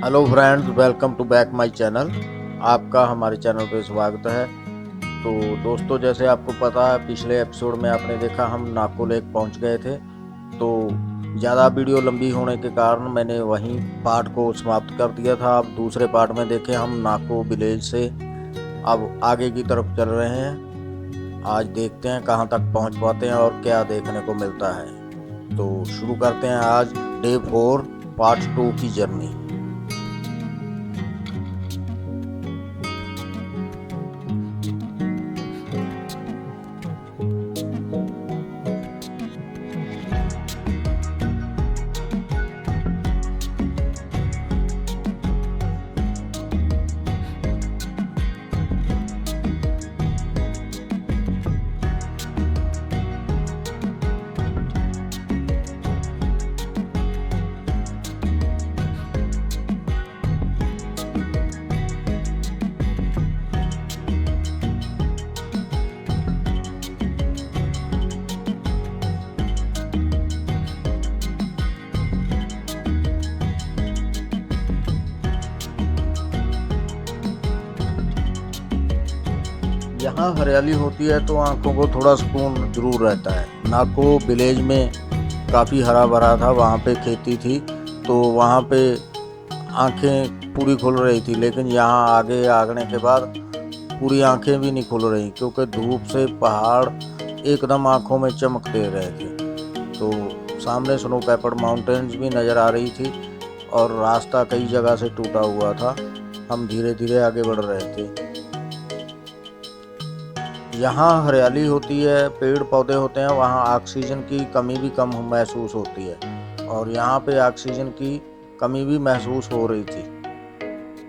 Hello friends, welcome to back my channel. आपका हमारे channel पे स्वागत है। तो दोस्तों, जैसे आपको पता है, पिछले एपिसोड में आपने देखा हम नाको लेक पहुंच गए थे। तो ज़्यादा वीडियो लंबी होने के कारण मैंने वहीं पार्ट को समाप्त कर दिया था। अब दूसरे पार्ट में देखें, हम नाको विलेज से अब आगे की तरफ चल रहे हैं। आज देखते हैं कहाँ तक पहुँच पाते हैं और क्या देखने को मिलता है। तो शुरू करते हैं आज डे 4 पार्ट 2 की जर्नी। यहाँ हरियाली होती है तो आंखों को थोड़ा सुकून जरूर रहता है। नाको विलेज में काफ़ी हरा भरा था, वहाँ पे खेती थी तो वहाँ पे आंखें पूरी खुल रही थी। लेकिन यहाँ आगे आगने के बाद पूरी आंखें भी नहीं खुल रही, क्योंकि धूप से पहाड़ एकदम आंखों में चमक दे रहे थे। तो सामने स्नो पेपर्ड माउंटेन्स भी नज़र आ रही थी और रास्ता कई जगह से टूटा हुआ था। हम धीरे धीरे आगे बढ़ रहे थे। यहाँ हरियाली होती है, पेड़ पौधे होते हैं, वहाँ ऑक्सीजन की कमी भी कम महसूस होती है। और यहाँ पे ऑक्सीजन की कमी भी महसूस हो रही थी,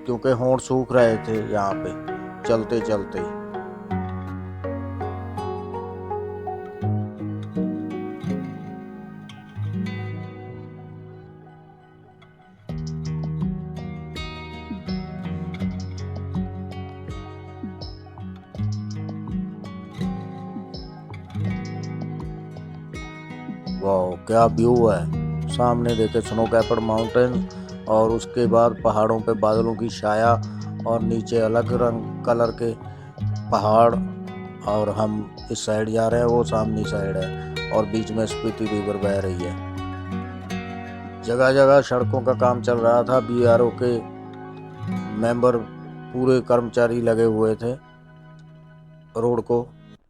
क्योंकि होंठ सूख रहे थे यहाँ पे चलते चलते। वाह, क्या व्यू है! सामने देखे स्नो कैप्ड माउंटेन और उसके बाद पहाड़ों पे बादलों की छाया और नीचे अलग रंग कलर के पहाड़। और हम इस साइड जा रहे हैं, वो सामने साइड है और बीच में स्पीति रिवर बह रही है। जगह जगह सड़कों का काम चल रहा था। बीआरओ के मेंबर, पूरे कर्मचारी लगे हुए थे रोड को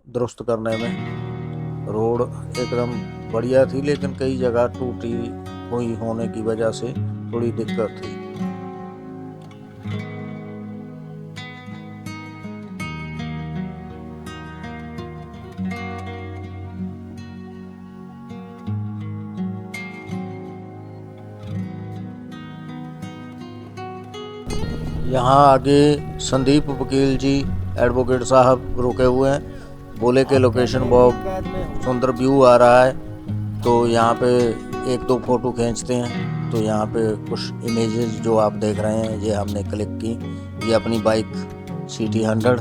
दुरुस्त करने में। रोड एकदम बढ़िया थी, लेकिन कई जगह टूटी हुई होने की वजह से थोड़ी दिक्कत थी। यहाँ आगे संदीप वकील जी, एडवोकेट साहब रुके हुए हैं। बोले के लोकेशन बहुत सुंदर व्यू आ रहा है, तो यहाँ पे एक दो फोटो खींचते हैं। तो यहाँ पे कुछ इमेजेस जो आप देख रहे हैं, ये हमने क्लिक की। ये अपनी बाइक CT100।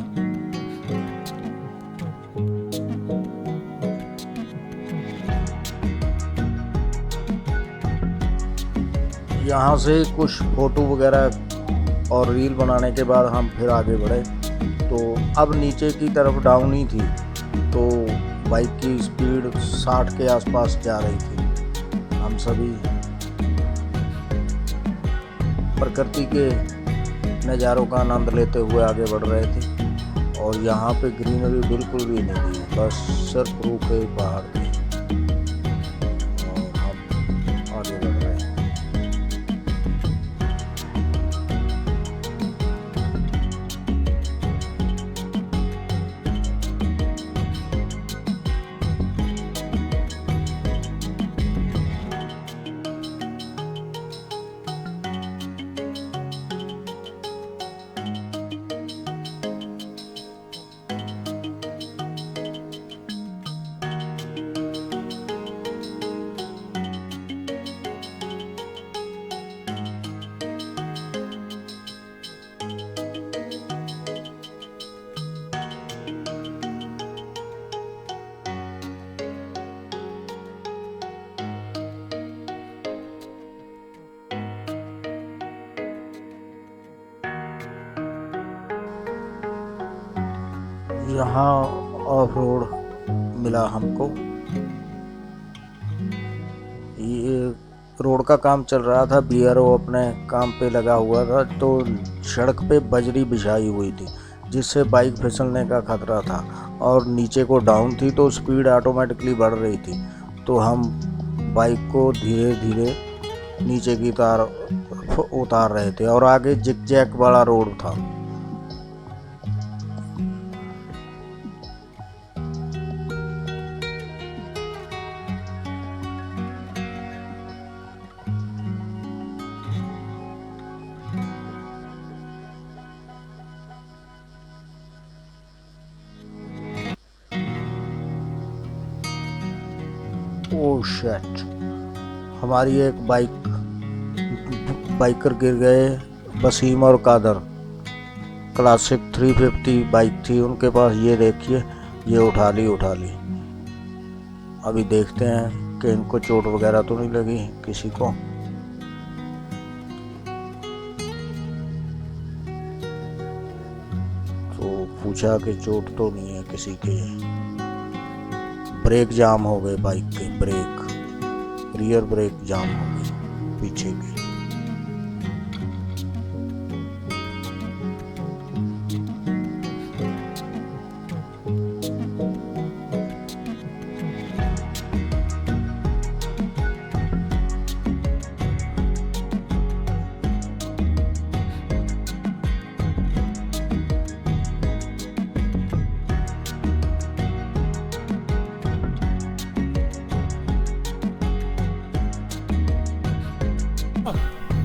यहाँ से कुछ फोटो वगैरह और रील बनाने के बाद हम फिर आगे बढ़े। तो अब नीचे की तरफ डाउन ही थी, तो बाइक की स्पीड 60 के आसपास जा रही थी। हम सभी प्रकृति के नज़ारों का आनंद लेते हुए आगे बढ़ रहे थे। और यहाँ पे ग्रीनरी बिल्कुल भी नहीं थी, बस सिर्फ रूखे पहाड़ थे। और हम आगे बढ़ रहे हैं। यहाँ ऑफ रोड मिला हमको। ये रोड का काम चल रहा था, बीआरओ अपने काम पे लगा हुआ था, तो सड़क पे बजरी बिछाई हुई थी जिससे बाइक फिसलने का खतरा था और नीचे को डाउन थी तो स्पीड ऑटोमेटिकली बढ़ रही थी। तो हम बाइक को धीरे धीरे नीचे की तरफ उतार रहे थे और आगे जिग-जैग वाला रोड था। ओह शिट, हमारी एक बाइकर गिर गए, वसीम और कादर। क्लासिक 350 बाइक थी उनके पास। ये देखिए, ये उठा ली। अभी देखते हैं कि इनको चोट वगैरह तो नहीं लगी किसी को। तो पूछा कि चोट तो नहीं है किसी के। ब्रेक जाम हो गए, बाइक के रियर ब्रेक जाम हो गए पीछे के।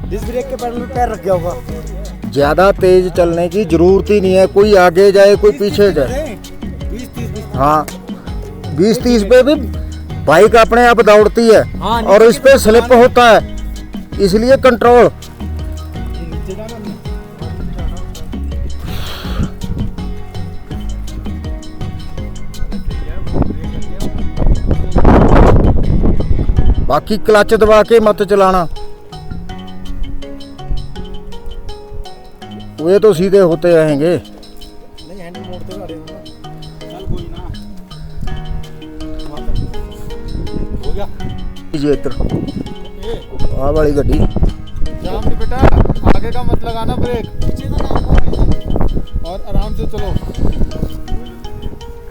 डिस्क ब्रेक के पैडल में पैर रख गया होगा। ज़्यादा तेज चलने की जरूरत ही नहीं है, कोई आगे जाए कोई पीछे जाए। 20-30 हाँ, 20-30 पे भी बाइक अपने आप दौड़ती है। हाँ, और इस पे स्लिप होता है, इसलिए कंट्रोल। बाकी क्लच दबा के मत चलाना, वे तो सीधे होते रहेंगे। नहीं, हैंडल मोड़ते हुए चल कोई ना। हो गया जी इधर आ वाली गड्डी जाम नहीं बेटा, आगे का मत लगाना ब्रेक, पीछे का काम और आराम से चलो।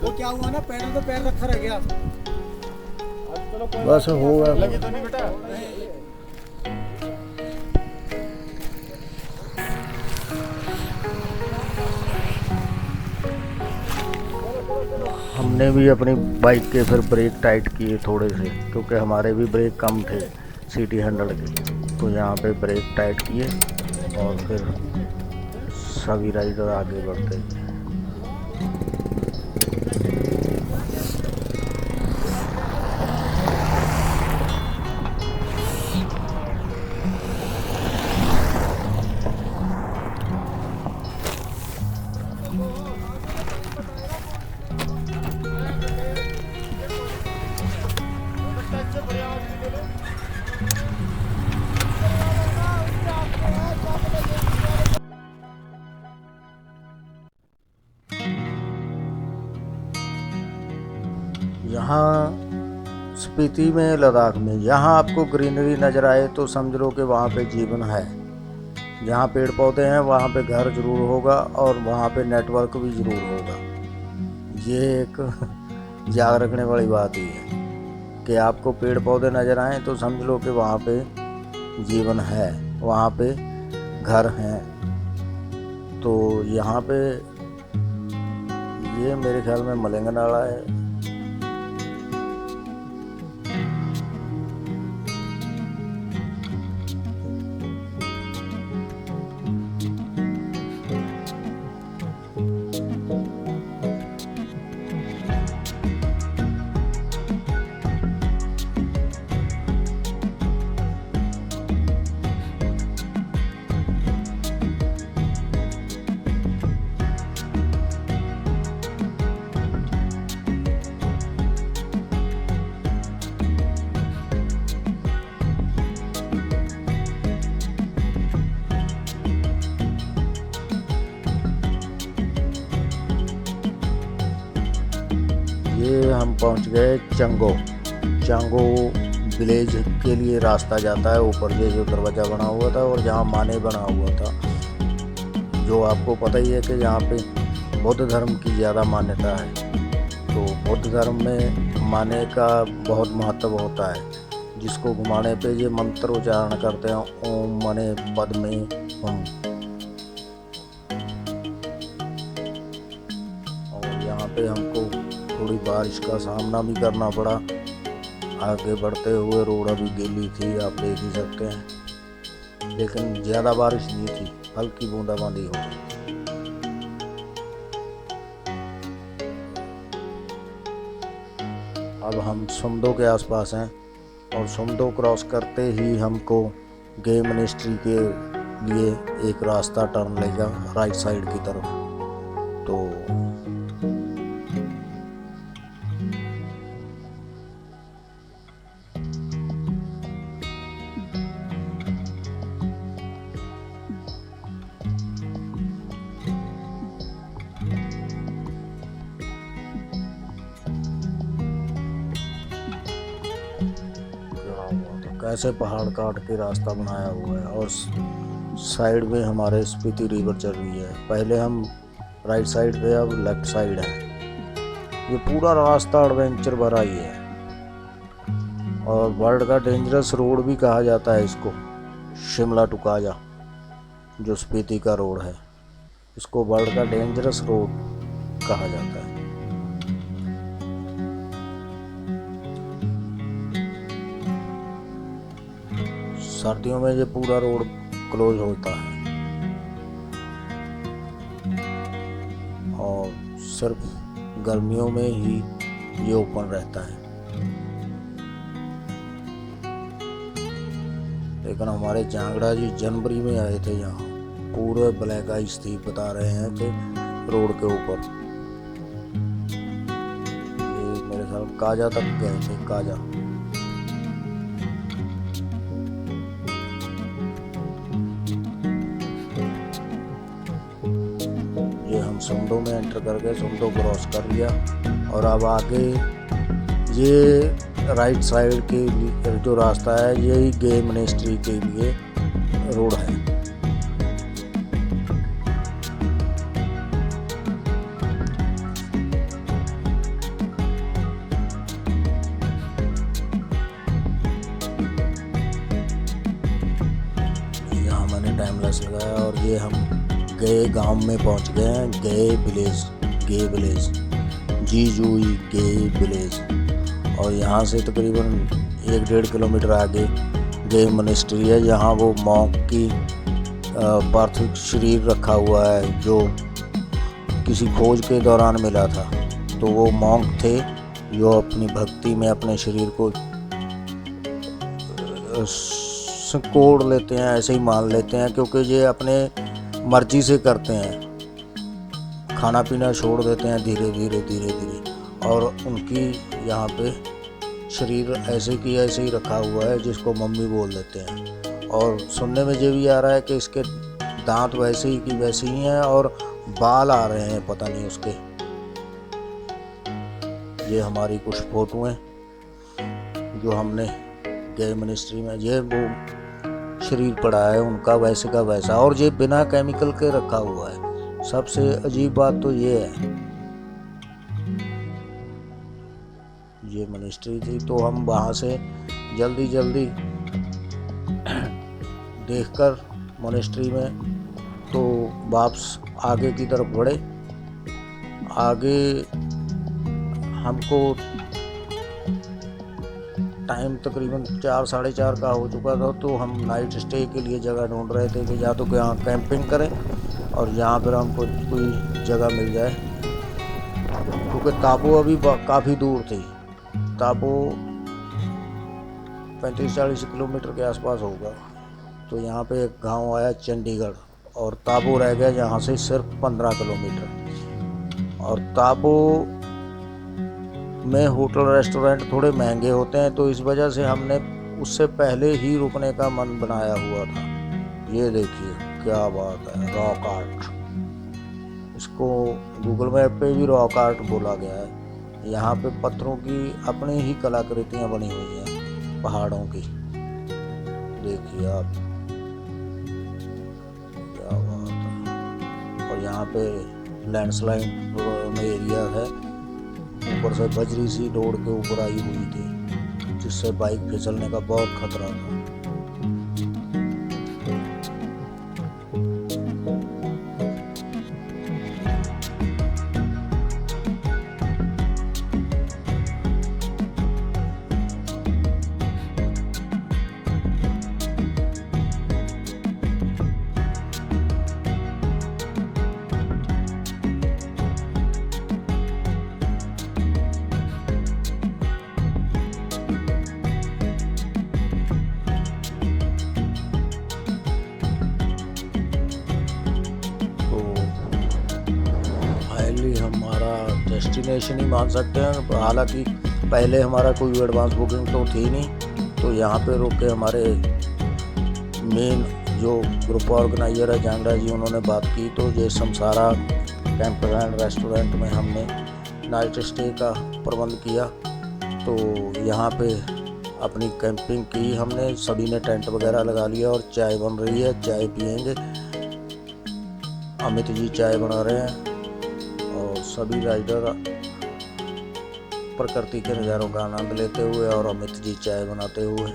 वो क्या हुआ ना, पैडल पे पैर रखा रह गया। बस हो गया। लगी तो नहीं बेटा? हमने भी अपनी बाइक के फिर ब्रेक टाइट किए थोड़े से, क्योंकि हमारे भी ब्रेक कम थे सिटी 100 के। तो यहाँ पे ब्रेक टाइट किए और फिर सभी राइडर आगे बढ़ते गए। यहाँ स्पीति में, लद्दाख में, यहाँ आपको ग्रीनरी नज़र आए तो समझ लो कि वहाँ पे जीवन है। जहाँ पेड़ पौधे हैं वहाँ पे घर ज़रूर होगा और वहाँ पे नेटवर्क भी ज़रूर होगा। ये एक याद रखने वाली बात ही है कि आपको पेड़ पौधे नज़र आए तो समझ लो कि वहाँ पे जीवन है, वहाँ पे घर हैं। तो यहाँ पे ये मेरे ख्याल में मलिंगा नाला है। हम पहुंच गए चांगो विलेज के लिए रास्ता जाता है ऊपर, जो दरवाज़ा बना हुआ था और जहाँ माने बना हुआ था। जो आपको पता ही है कि यहाँ पे बौद्ध धर्म की ज़्यादा मान्यता है। तो बौद्ध धर्म में माने का बहुत महत्व होता है, जिसको घुमाने पे ये मंत्र उच्चारण करते हैं, ओम मने पद्मे हम। और यहाँ पे हमको थोड़ी बारिश का सामना भी करना पड़ा। आगे बढ़ते हुए रोड अभी गीली थी, आप देख ही सकते हैं, लेकिन ज़्यादा बारिश नहीं थी, हल्की बूंदाबांदी हो रही थी। अब हम सुमदो के आसपास हैं और सुमदो क्रॉस करते ही हमको गे मिनिस्ट्री के लिए एक रास्ता टर्न लेगा राइट साइड की तरफ। तो कैसे पहाड़ काट के रास्ता बनाया हुआ है और साइड में हमारे स्पीति रिवर चल रही है। पहले हम राइट साइड पे, अब लेफ्ट साइड है। ये पूरा रास्ता एडवेंचर भरा ही है और वर्ल्ड का डेंजरस रोड भी कहा जाता है इसको। शिमला टू काजा जो स्पीति का रोड है, इसको वर्ल्ड का डेंजरस रोड कहा जाता है। सर्दियों में ये पूरा रोड क्लोज होता है और सिर्फ गर्मियों में ही ये ओपन रहता है। लेकिन हमारे जांगड़ा जी जनवरी में आए थे, यहाँ पूरे ब्लैक आइस थी, बता रहे हैं कि रोड के ऊपर। ये मेरे ख्याल काजा तक गए थे, काजा। हम सुमदो में एंटर कर गए, सुमदो क्रॉस कर लिया और अब आगे ये राइट साइड के जो रास्ता है, यही गे मिनिस्ट्री के लिए रोड है। यहाँ मैंने टाइम लैप्स लगाया और ये हम गए गांव में पहुंच गए हैं, गे विलेज जीजुई गे विलेज। और यहाँ से तकरीबन 1-1.5 किलोमीटर आगे गे मिनिस्ट्री है। यहाँ वो मॉन्क की पार्थिव शरीर रखा हुआ है जो किसी खोज के दौरान मिला था। तो वो मॉन्क थे जो अपनी भक्ति में अपने शरीर को कोड़ लेते हैं, ऐसे ही मान लेते हैं, क्योंकि ये अपने मर्जी से करते हैं, खाना पीना छोड़ देते हैं धीरे धीरे और उनकी यहाँ पे शरीर ऐसे की ऐसे ही रखा हुआ है, जिसको मम्मी बोल देते हैं। और सुनने में ये भी आ रहा है कि इसके दांत वैसे ही की वैसे ही हैं और बाल आ रहे हैं, पता नहीं उसके। ये हमारी कुछ फोटो हैं जो हमने गे मिनिस्ट्री में, ये वो शरीर पड़ा है उनका वैसे का वैसा, और ये बिना केमिकल के रखा हुआ है। सबसे अजीब बात तो ये है। ये मिनिस्ट्री थी, तो हम वहाँ से जल्दी देखकर मिनिस्ट्री में तो वापस आगे की तरफ बढ़े। आगे हमको टाइम तकरीबन 4-4:30 का हो चुका था, तो हम नाइट स्टे के लिए जगह ढूंढ रहे थे कि या तो यहाँ कैंपिंग करें और यहाँ पर हमको कोई जगह मिल जाए, क्योंकि ताबो अभी काफ़ी दूर थी। ताबो 35-40 किलोमीटर के आसपास होगा। तो यहाँ पे एक गांव आया चंडीगढ़, और ताबो रह गया यहाँ से सिर्फ 15 किलोमीटर। और ताबो में होटल रेस्टोरेंट थोड़े महंगे होते हैं, तो इस वजह से हमने उससे पहले ही रुकने का मन बनाया हुआ था। ये देखिए क्या बात है, रॉक आर्ट, इसको गूगल मैप पे भी रॉक आर्ट बोला गया है। यहाँ पे पत्थरों की अपनी ही कलाकृतियाँ बनी हुई हैं पहाड़ों की, देखिए आप, क्या बात है। और यहाँ पे लैंडस्लाइड एरिया है, ऊपर से बजरी सी रोड के ऊपर आई हुई थी, जिससे बाइक फिसलने का बहुत खतरा था। हमारा डेस्टिनेशन ही मान सकते हैं, हालांकि पहले हमारा कोई एडवांस बुकिंग तो थी नहीं, तो यहाँ पे रुक के हमारे मेन जो ग्रुप ऑर्गेनाइजर है जांगड़ा जी, उन्होंने बात की, तो ये समसारा कैंपर एंड रेस्टोरेंट में हमने नाइट स्टे का प्रबंध किया। तो यहाँ पे अपनी कैंपिंग की हमने, सभी ने टेंट वगैरह लगा लिया और चाय बन रही है, चाय पियेंगे। अमित जी चाय बना रहे हैं और सभी राइडर प्रकृति के नज़ारों का आनंद लेते हुए और अमित जी चाय बनाते हुए।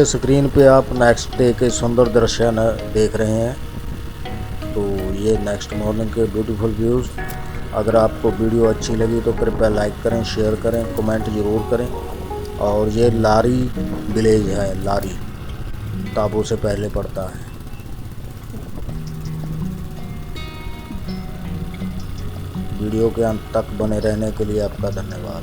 स्क्रीन पे आप नेक्स्ट डे के सुंदर दृश्य देख रहे हैं। तो ये नेक्स्ट मॉर्निंग के ब्यूटीफुल व्यूज़। अगर आपको वीडियो अच्छी लगी तो कृपया लाइक करें, शेयर करें, कमेंट ज़रूर करें। और ये लारी विलेज है, लारी ताबो से पहले पड़ता है। वीडियो के अंत तक बने रहने के लिए आपका धन्यवाद।